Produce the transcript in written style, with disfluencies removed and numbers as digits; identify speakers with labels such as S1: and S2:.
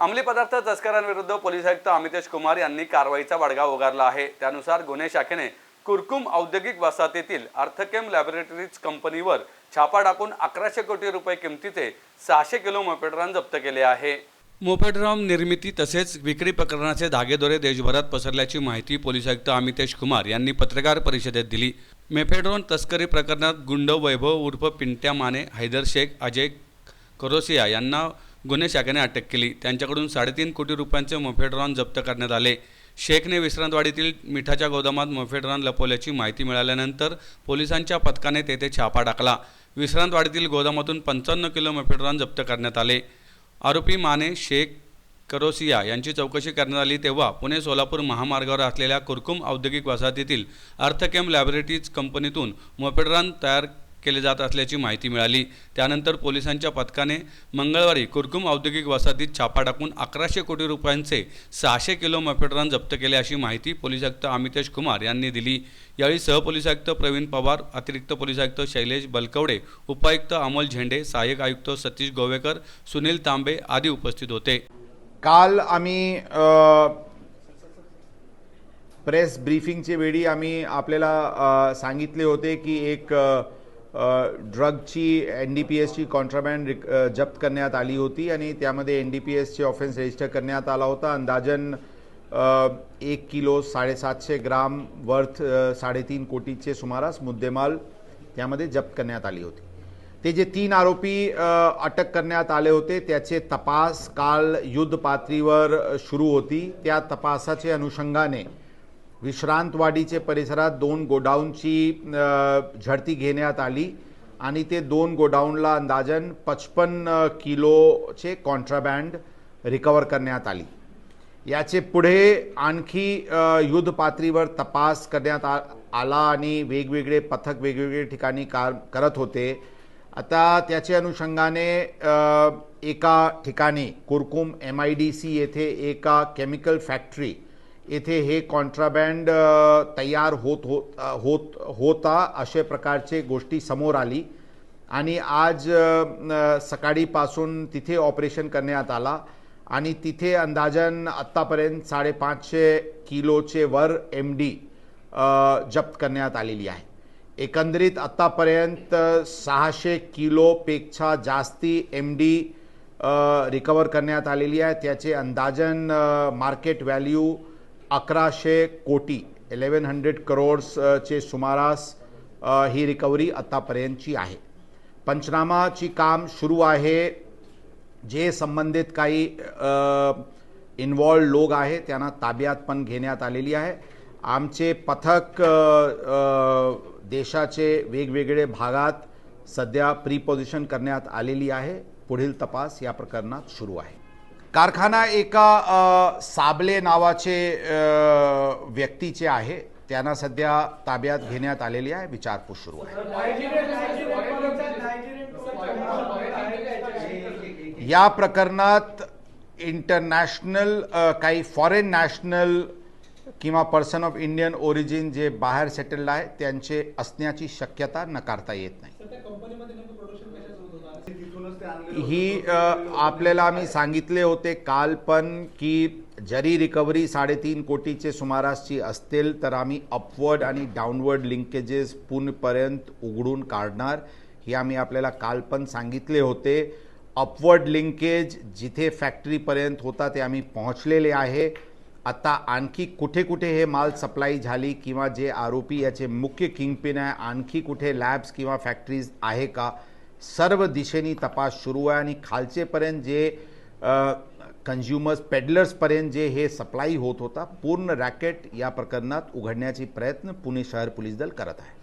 S1: अंमली पदार्थ तस्करांविरुद्ध पोलीस आयुक्त अमितेश कुमार यांनी कारवाईचा बडगा उगारला आहे। त्यानुसार गुन्हे शाखेने कुरकुम औद्योगिक वसाहतीतील अर्थकेम लॅबोरेटरीज कंपनीवर छापा टाकून 1100 कोटी रुपये किमतीचे 600 किलो मोपेडरान जप्त केले आहे। मोपेडरान निर्मिती तसेच विक्री प्रकरणाचे धागेदोरे देशभरात पसरल्याची माहिती पोलीस आयुक्त अमितेश कुमार यांनी पत्रकार परिषदेत दिली। मोपेडरान तस्करी प्रकरणात गुंड वैभव उर्फ पिंट्या माने, हैदर शेख, अजय करोसिया यांना गुन्हे शाखेने अटक केली। त्यांच्याकडून 3.5 कोटी रुपयांचे मोपेडरान जप्त करण्यात आले। शेखने विश्रांतवाडीतील मिठाच्या गोदामात मोपेडरान लपवल्याची माहिती मिळाल्यानंतर पोलिसांच्या पथकाने तेथे छापा टाकला। विश्रांतवाडीतील गोदामातून 55 किलो मोपेडरान जप्त करण्यात आले। आरोपी माने, शेख, करोसिया यांची चौकशी करण्यात आली तेव्हा पुणे सोलापूर महामार्गावर असलेल्या कुरकुम औद्योगिक वसाहतीतील अर्थकेम लॅबोरेटरीज कंपनीतून मोपेडरान तयार केले जात असल्याची माहिती मिळाली। त्यानंतर पोलिसांच्या पथकाने मंगळवारी कुरकुम औद्योगिक वसाहतीत छापा टाकून 1100 कोटी रुपयांचे 600 किलो मोपेडरान जप्त केले अशी माहिती पोलीस आयुक्त अमितेश कुमार यांनी दिली। यावेळी सहपोलीस आयुक्त प्रवीण पवार, अतिरिक्त पोलीस आयुक्त शैलेश बलकवडे, उपायुक्त अमोल झेंडे, सहाय्यक आयुक्त सतीश गोवेकर, सुनील तांबे आदी उपस्थित होते।
S2: काल आम्ही प्रेस ब्रीफिंगचे वेळी आम्ही आपल्याला सांगितले होते की एक ड्रगची NDPSची कॉन्ट्राबँड जप्त करण्यात आली होती आणि त्यामध्ये NDPSचे ऑफेन्स रजिस्टर करण्यात आला होता। अंदाजन 1 किलो 750 ग्राम वर्थ 3.5 कोटीचे सुमारास मुद्देमाल त्यामध्ये जप्त करण्यात आली होती। ते जे 3 आरोपी अटक करण्यात आले होते त्याचे तपास काल युद्ध पातळीवर सुरू होती। त्या तपासाचे अनुषंगाने विश्रांतवाडीचे परिसरात 2 गोडाऊनची झडती घेण्यात आली आणि ते 2 गोडाऊनला अंदाजन 55 किलोचे कॉन्ट्राबँड रिकवर करण्यात आली। याचे पुढे आणखी युद्ध पातळीवर तपास करण्यात आला आणि वेगवेगळे पथक वेगवेगळे ठिकाणी करत होते। आता त्याचे अनुषंगाने एका ठिकाणी कुरकुम MIDC येथे एका केमिकल फॅक्टरी येथे हे कॉन्ट्राबँड तयार होता अशा प्रकारचे गोष्टी समोर आली आणि आज सकाळीपासून तिथे ऑपरेशन करण्यात आला आणि तिथे अंदाजन आत्तापर्यंत 550 किलोचे वर MD जप्त करण्यात आलेली आहे। एकंदरीत आत्तापर्यंत 600 किलोपेक्षा जास्ती MD रिकवर करण्यात आलेली आहे। त्याचे अंदाजन मार्केट व्हॅल्यू 1100 कोटी 1100 करोड्स चे सुमारास ही रिकव्हरी आतापर्यंतची आहे। पंचनामाची काम सुरू आहे। जे संबंधित काही इन्व्हॉल्व्ड लोक आहे त्यांना ताब्यात पण घेण्यात आलेली आहे। आमचे पथक देशाचे वेगवेगळे भागात सध्या प्रीपोजिशन करण्यात आलेली आहे। पुढील तपास या प्रकरणात सुरू आहे। कारखाना एका साबले नावाचे व्यक्तीचे आहे, त्यांना सध्या ताब्यात घेण्यात आलेली आहे। विचारपूस सुरू आहे। या प्रकरणात इंटरनॅशनल काही फॉरेन नॅशनल किंवा पर्सन ऑफ इंडियन ओरिजिन जे बाहेर सेटल्ड आहे त्यांचे असण्याची शक्यता नकारता येत नाही। ही आपल्याला आम्ही सांगितले होते काल पण की जरी रिकव्हरी 3.5 कोटीचे सुमारासची असतील तर आम्ही अपवर्ड आणि डाऊनवर्ड लिंकेजेस पूर्णपर्यंत उघडून काढणार हे आम्ही आपल्याला काल पण सांगितले होते। अपवर्ड लिंकेज जिथे फॅक्टरीपर्यंत होता ते आम्ही पोहोचलेले आहे। आता आणखी कुठे कुठे हे माल सप्लाय झाली किंवा जे आरोपी याचे मुख्य किंगपिन आहे आणखी कुठे लॅब्स किंवा फॅक्टरीज आहे का, सर्व दिशेने तपास सुरू आहे आणि खालचेपर्यंत जे कंझ्युमर्स पेडलर्सपर्यंत जे हे सप्लाय होत होता पूर्ण रॅकेट या प्रकरणात उघडण्याचे प्रयत्न पुणे शहर पोलीस दल करत आहे।